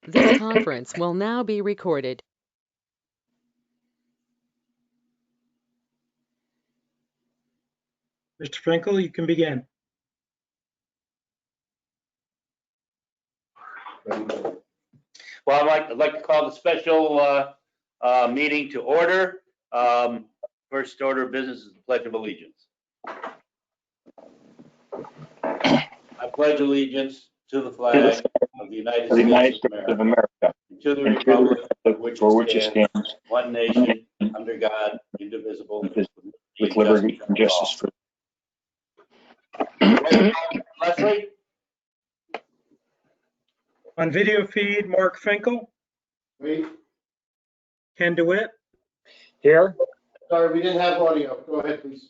This conference will now be recorded. Mr. Finkel, you can begin. Well, I'd like to call the special meeting to order. First order of business is the Pledge of Allegiance. I pledge allegiance to the flag of the United States of America, and to the republic for which it stands, one nation, under God, indivisible, with liberty and justice for all. Leslie? On video feed, Mark Finkel. Wait, Ken DeWitt. Here. sorry, we didn't have audio. Go ahead, please.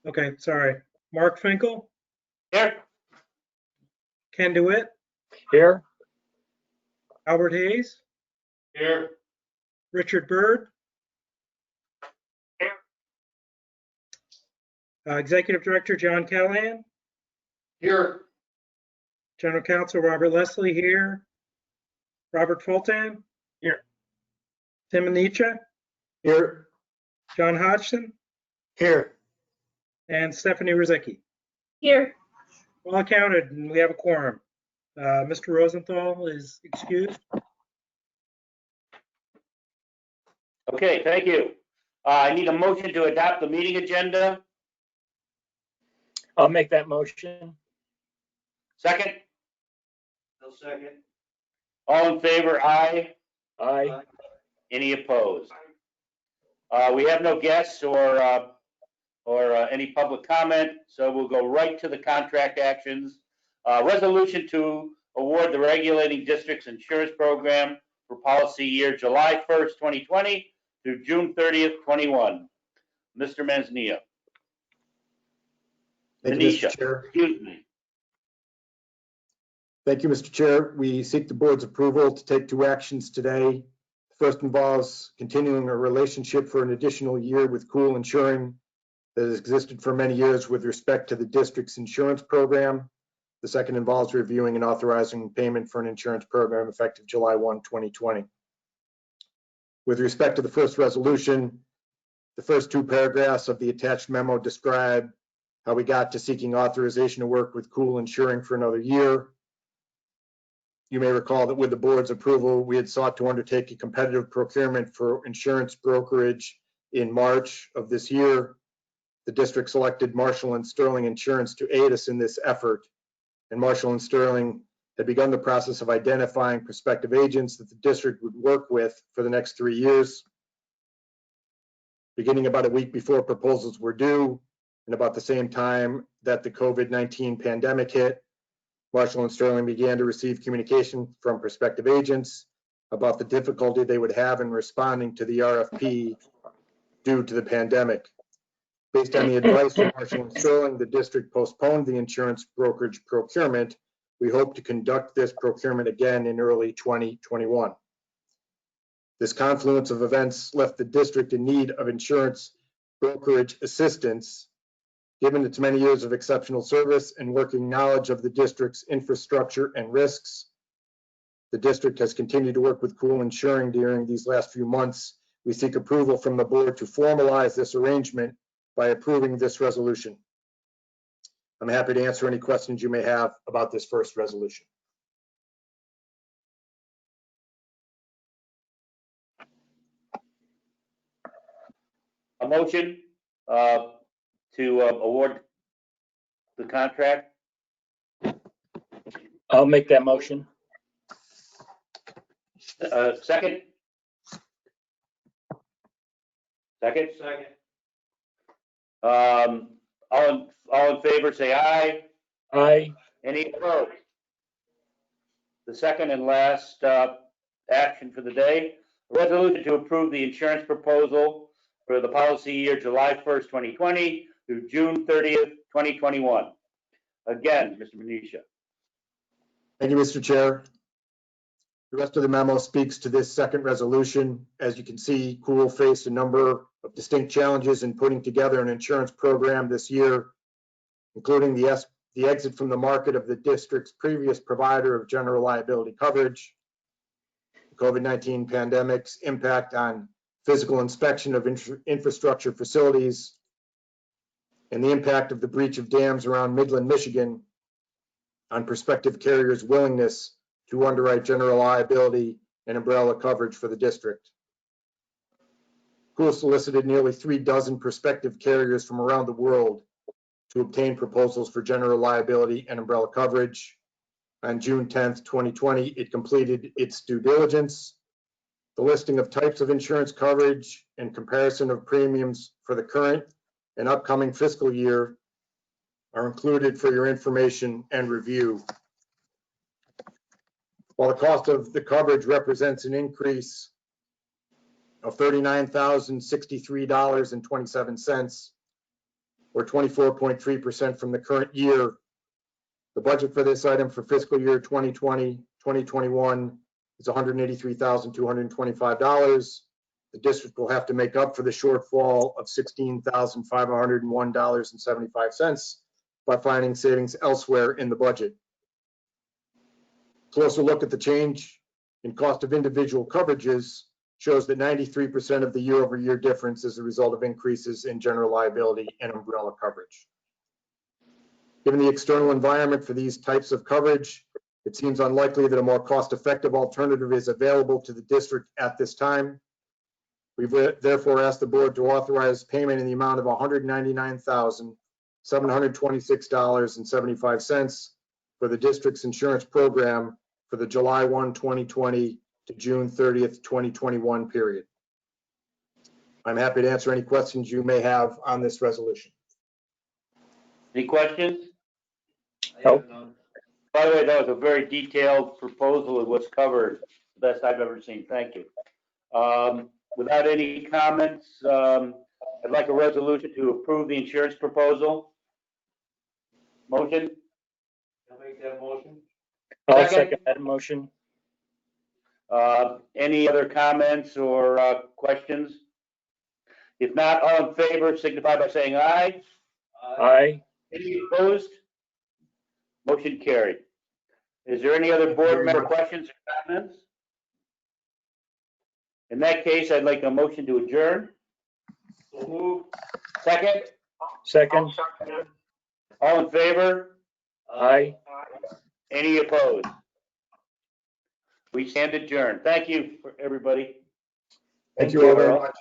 Okay, sorry. Mark Finkel. Here. Ken DeWitt. Here. Albert Hayes. Here. Richard Byrd. Here. Executive Director John Callahan. Here. General Counsel Robert Leslie here. Robert Fulton. Here. Tim Anicha. Here. John Hodgson. Here. And Stephanie Rozicki. Here. All counted, and we have a quorum. Mr. Rosenthal is excused. Okay, thank you. I need a motion to adopt the meeting agenda. I'll make that motion. Second? No second. All in favor, aye. Aye. Any opposed? We have no guests or any public comment, so we'll go right to the contract actions. Resolution to award the regulating district's insurance program for policy year July 1st, 2020 through June 30th, 21. Mr. Manzanilla. Thank you, Tanisha, Mr. Chair. excuse me. Thank you, Mr. Chair. We seek the board's approval to take two actions today. First involves continuing a relationship for an additional year with Cool Insuring that has existed for many years with respect to the district's insurance program. The second involves reviewing and authorizing payment for an insurance program effective July 1, 2020. With respect to the first resolution, the first two paragraphs of the attached memo describe how we got to seeking authorization to work with Cool Insuring for another year. You may recall that with the board's approval, we had sought to undertake a competitive procurement for insurance brokerage in March of this year. The district selected Marshall & Sterling Insurance to aid us in this effort, and Marshall & Sterling had begun the process of identifying prospective agents that the district would work with for the next 3 years. Beginning about a week before proposals were due, and about the same time that the COVID-19 pandemic hit, Marshall & Sterling began to receive communication from prospective agents about the difficulty they would have in responding to the RFP due to the pandemic. Based on the advice of Marshall & Sterling, the district postponed the insurance brokerage procurement. We hope to conduct this procurement again in early 2021. This confluence of events left the district in need of insurance brokerage assistance. Given its many years of exceptional service and working knowledge of the district's infrastructure and risks, the district has continued to work with Cool Insuring during these last few months. We seek approval from the board to formalize this arrangement by approving this resolution. I'm happy to answer any questions you may have about this first resolution. A motion to award the contract. I'll make that motion. Second? Second? Second. All in favor, say aye. Aye. Any opposed? The second and last action for the day, a resolution to approve the insurance proposal for the policy year July 1st, 2020 through June 30th, 2021. Again, Mr. Benicia. Thank you, Mr. Chair. The rest of the memo speaks to this second resolution. As you can see, Cool faced a number of distinct challenges in putting together an insurance program this year, including the the exit from the market of the district's previous provider of general liability coverage, the COVID-19 pandemic's impact on physical inspection of infrastructure facilities, and the impact of the breach of dams around Midland, Michigan on prospective carriers' willingness to underwrite general liability and umbrella coverage for the district. Pool solicited nearly 36 prospective carriers from around the world to obtain proposals for general liability and umbrella coverage. On June 10th, 2020, it completed its due diligence. The listing of types of insurance coverage and comparison of premiums for the current and upcoming fiscal year are included for your information and review. While the cost of the coverage represents an increase of $39,063.27, or 24.3% from the current year, the budget for this item for fiscal year 2020-2021 is $183,225. The district will have to make up for the shortfall of $16,501.75 by finding savings elsewhere in the budget. Closer look at the change in cost of individual coverages shows that 93% of the year-over-year difference is a result of increases in general liability and umbrella coverage. Given the external environment for these types of coverage, it seems unlikely that a more cost-effective alternative is available to the district at this time. We've therefore asked the board to authorize payment in the amount of $199,726.75 for the district's insurance program for the July 1, 2020 to June 30th, 2021 period. I'm happy to answer any questions you may have on this resolution. Any questions? No. By the way, that was a very detailed proposal of what's covered, best I've ever seen. Thank you. Without any comments, I'd like a resolution to approve the insurance proposal. Motion? I'll make that motion. I'll Second. second that motion. Any other comments or questions? If not, all in favor signify by saying aye. Aye. Any opposed? Motion carried. Is there any other board member questions or comments? In that case, I'd like a motion to adjourn. So move. Second? Second. All in favor? Aye. Any opposed? We stand adjourned. Thank you, everybody. Thank you all very Earl. much.